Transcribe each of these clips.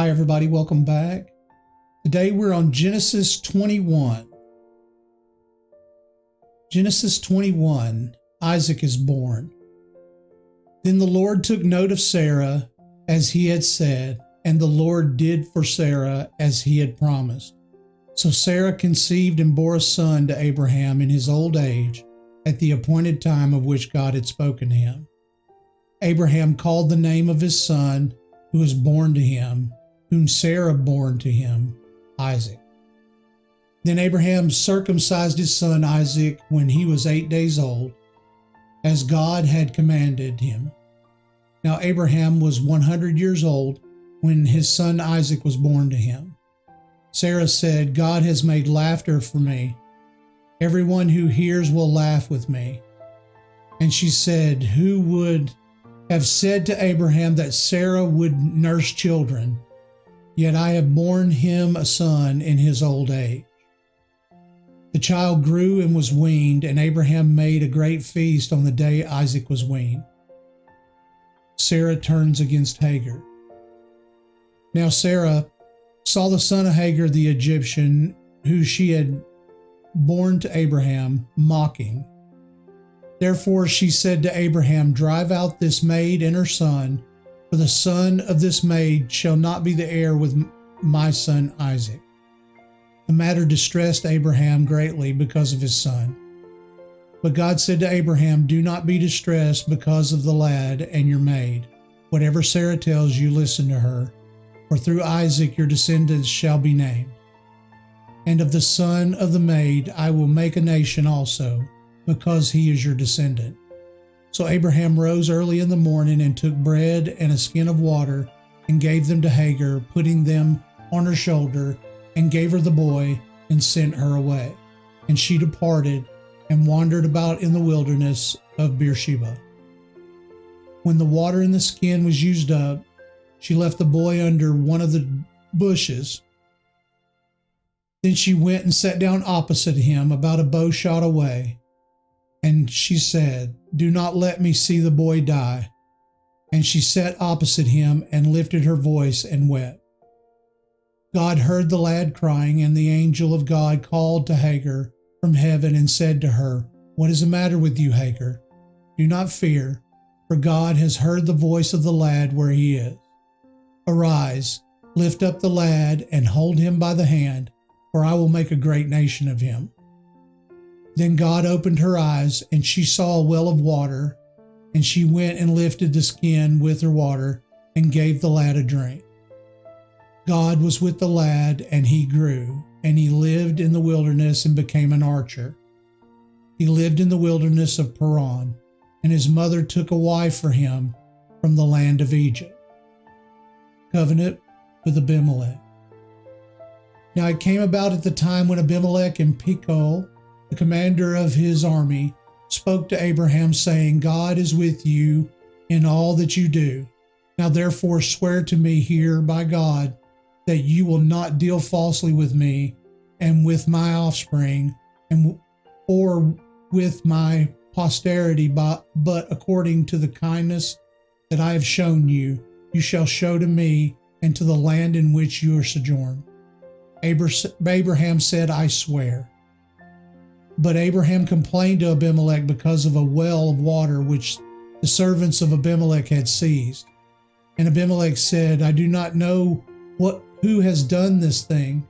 Hi, everybody. Welcome back. Today we're on Genesis 21. Genesis 21, Isaac is born. Then the Lord took note of Sarah as he had said, and the Lord did for Sarah as he had promised. So Sarah conceived and bore a son to Abraham in his old age, at the appointed time of which God had spoken to him. Abraham called the name of his son who was born to him, whom Sarah bore to him, Isaac. Then Abraham circumcised his son Isaac when he was 8 days old, as God had commanded him. Now Abraham was 100 years old when his son Isaac was born to him. Sarah said, God has made laughter for me. Everyone who hears will laugh with me. And she said, who would have said to Abraham that Sarah would nurse children? Yet I have borne him a son in his old age. The child grew and was weaned, and Abraham made a great feast on the day Isaac was weaned. Sarah turns against Hagar. Now Sarah saw the son of Hagar the Egyptian, who she had borne to Abraham, mocking. Therefore she said to Abraham, drive out this maid and her son, for the son of this maid shall not be the heir with my son Isaac. The matter distressed Abraham greatly because of his son. But God said to Abraham, do not be distressed because of the lad and your maid. Whatever Sarah tells you, listen to her, for through Isaac your descendants shall be named. And of the son of the maid I will make a nation also, because he is your descendant. So Abraham rose early in the morning and took bread and a skin of water and gave them to Hagar, putting them on her shoulder, and gave her the boy and sent her away. And she departed and wandered about in the wilderness of Beersheba. When the water in the skin was used up, she left the boy under one of the bushes. Then she went and sat down opposite him, about a bow shot away. And she said, do not let me see the boy die. And she sat opposite him and lifted her voice and wept. God heard the lad crying, and the angel of God called to Hagar from heaven and said to her, what is the matter with you, Hagar? Do not fear, for God has heard the voice of the lad where he is. Arise, lift up the lad and hold him by the hand, for I will make a great nation of him. Then God opened her eyes, and she saw a well of water, and she went and lifted the skin with her water and gave the lad a drink. God was with the lad, and he grew, and he lived in the wilderness and became an archer. He lived in the wilderness of Paran, and his mother took a wife for him from the land of Egypt. Covenant with Abimelech. Now it came about at the time when Abimelech and Phicol, the commander of his army, spoke to Abraham, saying, God is with you in all that you do. Now therefore swear to me here by God that you will not deal falsely with me and with my offspring, or with my posterity, but according to the kindness that I have shown you, you shall show to me and to the land in which you are sojourn. Abraham said, I swear. But Abraham complained to Abimelech because of a well of water which the servants of Abimelech had seized. And Abimelech said, I do not know who has done this thing.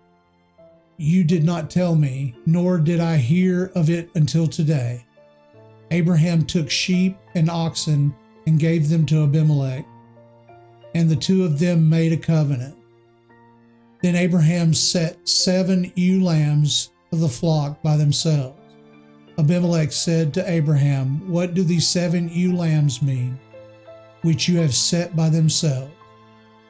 You did not tell me, nor did I hear of it until today. Abraham took sheep and oxen and gave them to Abimelech, and the two of them made a covenant. Then Abraham set 7 ewe lambs of the flock by themselves. Abimelech said to Abraham, what do these 7 ewe lambs mean, which you have set by themselves?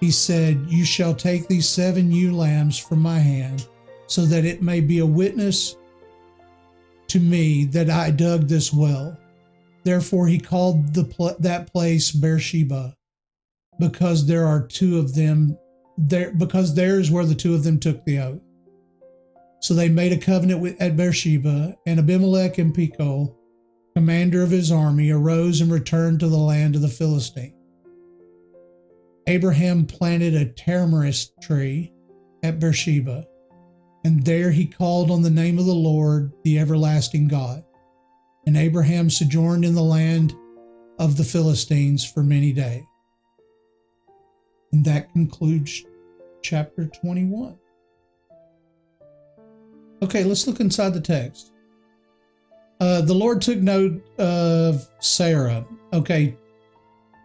He said, you shall take these 7 ewe lambs from my hand, so that it may be a witness to me that I dug this well. Therefore he called that place Beersheba, because there are 2 of them there, because there is where the 2 of them took the oath. So they made a covenant at Beersheba, and Abimelech and Phicol, commander of his army, arose and returned to the land of the Philistines. Abraham planted a tamarisk tree at Beersheba, and there he called on the name of the Lord, the everlasting God. And Abraham sojourned in the land of the Philistines for many days. And that concludes chapter 21. Okay, let's look inside the text. The Lord took note of Sarah. Okay,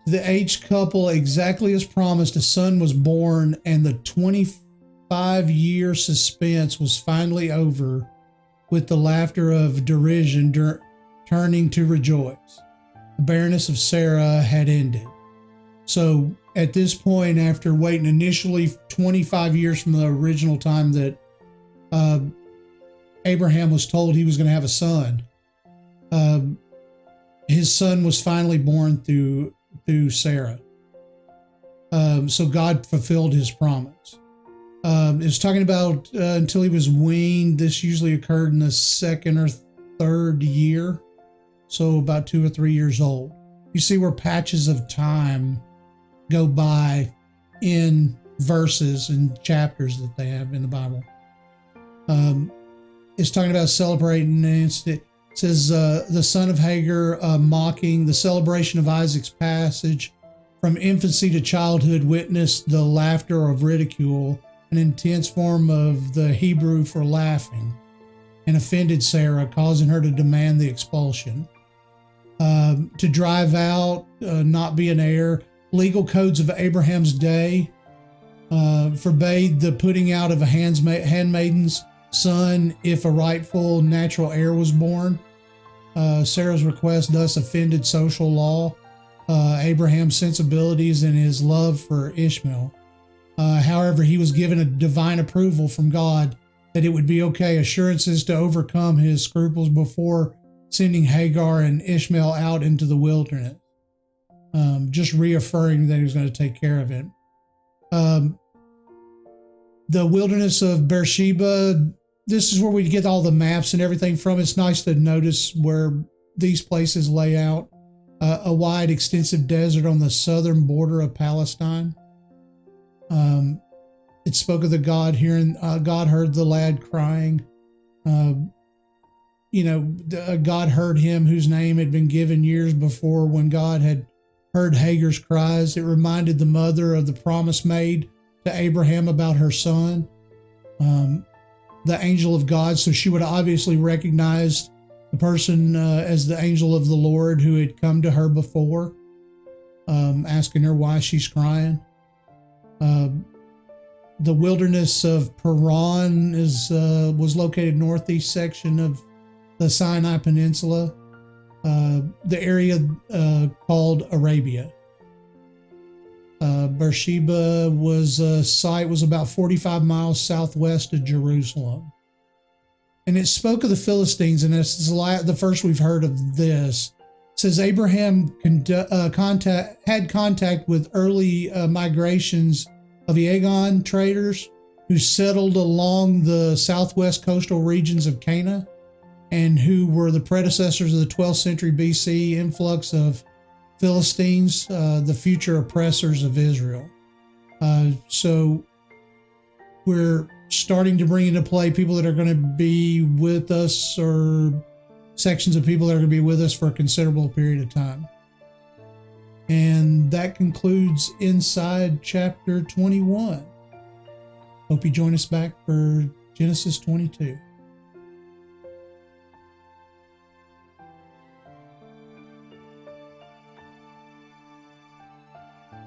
the aged couple, exactly as promised, a son was born, and the 25-year suspense was finally over, with the laughter of derision turning to rejoice. The barrenness of Sarah had ended. So at this point, after waiting initially 25 years from the original time that Abraham was told he was going to have a son, his son was finally born through Sarah. So God fulfilled his promise. It was talking about until he was weaned. This usually occurred in the second or third year, so about 2 or 3 years old. You see where patches of time go by in verses and chapters that they have in the Bible. It's talking about celebrating. It says the son of Hagar mocking. The celebration of Isaac's passage from infancy to childhood witnessed the laughter of ridicule, an intense form of the Hebrew for laughing, and offended Sarah, causing her to demand the expulsion. To drive out, not be an heir. Legal codes of Abraham's day forbade the putting out of a handmaiden's son if a rightful natural heir was born. Sarah's request thus offended social law, Abraham's sensibilities, and his love for Ishmael. However, he was given a divine approval from God that it would be okay, assurances to overcome his scruples before sending Hagar and Ishmael out into the wilderness, just reaffirming that he was going to take care of it. The wilderness of Beersheba, this is where we get all the maps and everything from. It's nice to notice where these places lay out. A wide, extensive desert on the southern border of Palestine. It spoke of the God hearing, God heard the lad crying. God heard him whose name had been given years before when God had heard Hagar's cries. It reminded the mother of the promise made to Abraham about her son, the angel of God. So she would obviously recognize the person as the angel of the Lord who had come to her before, asking her why she's crying. The wilderness of Paran was located northeast section of the Sinai Peninsula, the area called Arabia. Beersheba was about 45 miles southwest of Jerusalem. And it spoke of the Philistines, and this is the first we've heard of this. It says Abraham had contact with early migrations of Yagan traders who settled along the southwest coastal regions of Canaan, and who were the predecessors of the 12th century BC influx of Philistines, the future oppressors of Israel. So we're starting to bring into play people that are going to be with us, or sections of people that are going to be with us for a considerable period of time. And that concludes Inside Chapter 21. Hope you join us back for Genesis 22.